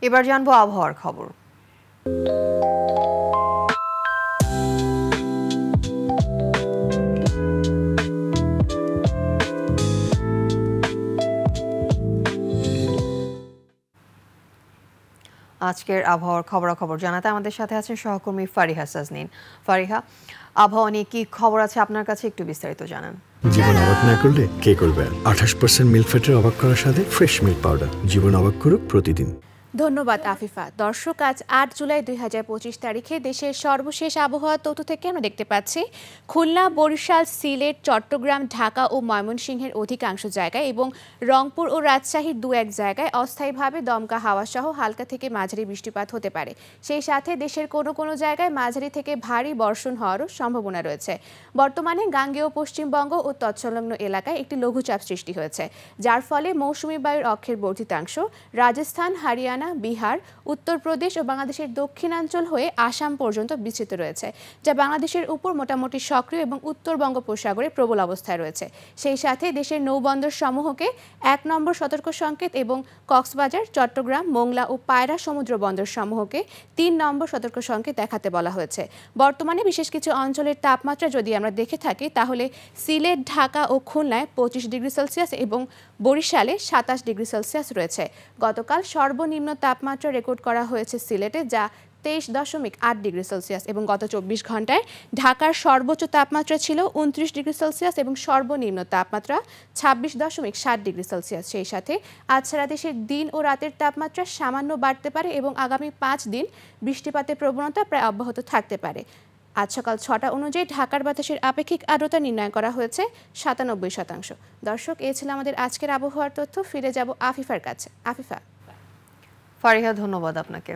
এবার জানবো আবহাওয়ার খবর। আজকের আবহাওয়ার খবরাখবর জানাতে আমাদের সাথে আছেন সহকর্মী ফারিহা সাজনীন। ফারিহা, আবহাওয়া নিয়ে কি খবর আছে আপনার কাছে, একটু বিস্তারিত জানান। জীবন অবাক না করলে কে করবে? 28% মিল্ক ফ্যাটের অবাক করার সাথে ফ্রেশ মিল্ক পাউডার। জীবন অবাক করুক প্রতিদিন। ধন্যবাদ আফিফা। দর্শক, আজ ৮ জুলাই ২০২৫ তারিখে দেশের সর্বশেষ আবহাওয়া তথ্য থেকে আমরা দেখতে পাচ্ছি খুলনা, বরিশাল, সিলেট, চট্টগ্রাম, ঢাকা ও ময়মনসিংহের অধিকাংশ জায়গায় এবং রংপুর ও রাজশাহীর দু এক জায়গায় অস্থায়ীভাবে দমকা হাওয়া সহ হালকা থেকে মাঝারি বৃষ্টিপাত হতে পারে। সেই সাথে দেশের কোনো কোনো জায়গায় মাঝারি থেকে ভারী বর্ষণ হওয়ারও সম্ভাবনা রয়েছে। বর্তমানে গাঙ্গেয় পশ্চিমবঙ্গ ও তৎসংলগ্ন এলাকায় একটি লঘুচাপ সৃষ্টি হয়েছে, যার ফলে মৌসুমী বায়ুর অক্ষের বর্ধিতাংশ রাজস্থান, হারিয়ানা, বিহার, উত্তরপ্রদেশ ও বাংলাদেশের দক্ষিণাঞ্চল হয়ে আসাম পর্যন্ত বিস্তৃত রয়েছে, যা বাংলাদেশের উপর মোটামুটি সক্রিয় এবং উত্তর বঙ্গোপসাগরে প্রবল অবস্থায় রয়েছে। সেই সাথে দেশের নৌবন্দর সমূহকে ১ নম্বর সতর্ক সংকেত এবং কক্সবাজার, চট্টগ্রাম, মোংলা ও পায়রা সমুদ্র বন্দর সমূহকে ৩ নম্বর সতর্ক সংকেত দেখাতে বলা হয়েছে। বর্তমানে বিশেষ কিছু অঞ্চলের তাপমাত্রা যদি আমরা দেখে থাকি, তাহলে সিলেট, ঢাকা ও খুলনায় ২৫ ডিগ্রি সেলসিয়াস এবং বরিশালে ২৭ ডিগ্রি সেলসিয়াস রয়েছে। গতকাল সর্বনিম্ন তাপমাত্রা রেকর্ড করা হয়েছে সিলেটে, যা ২৩.৮ ডিগ্রি সেলসিয়াস এবং গত ২৪ ঘন্টায় ঢাকার সর্বোচ্চ তাপমাত্রা ছিল ২৯ ডিগ্রি সেলসিয়াস এবং সর্বনিম্ন তাপমাত্রা ২৬.৭ ডিগ্রি সেলসিয়াস। সেই সাথে আজ সারা দেশের দিন ও রাতের তাপমাত্রা সামান্য বাড়তে পারে এবং আগামী ৫ দিন বৃষ্টিপাতের প্রবণতা প্রায় অব্যাহত থাকতে পারে। আজ সকাল ৬টা অনুযায়ী ঢাকার বাতাসের আপেক্ষিক আর্দ্রতা নির্ণয় করা হয়েছে ৯৭%। দর্শক, এ ছিল আমাদের আজকের আবহাওয়ার তথ্য। ফিরে যাব আফিফার কাছে। আফিফা। ফারিহা, ধন্যবাদ আপনাকে।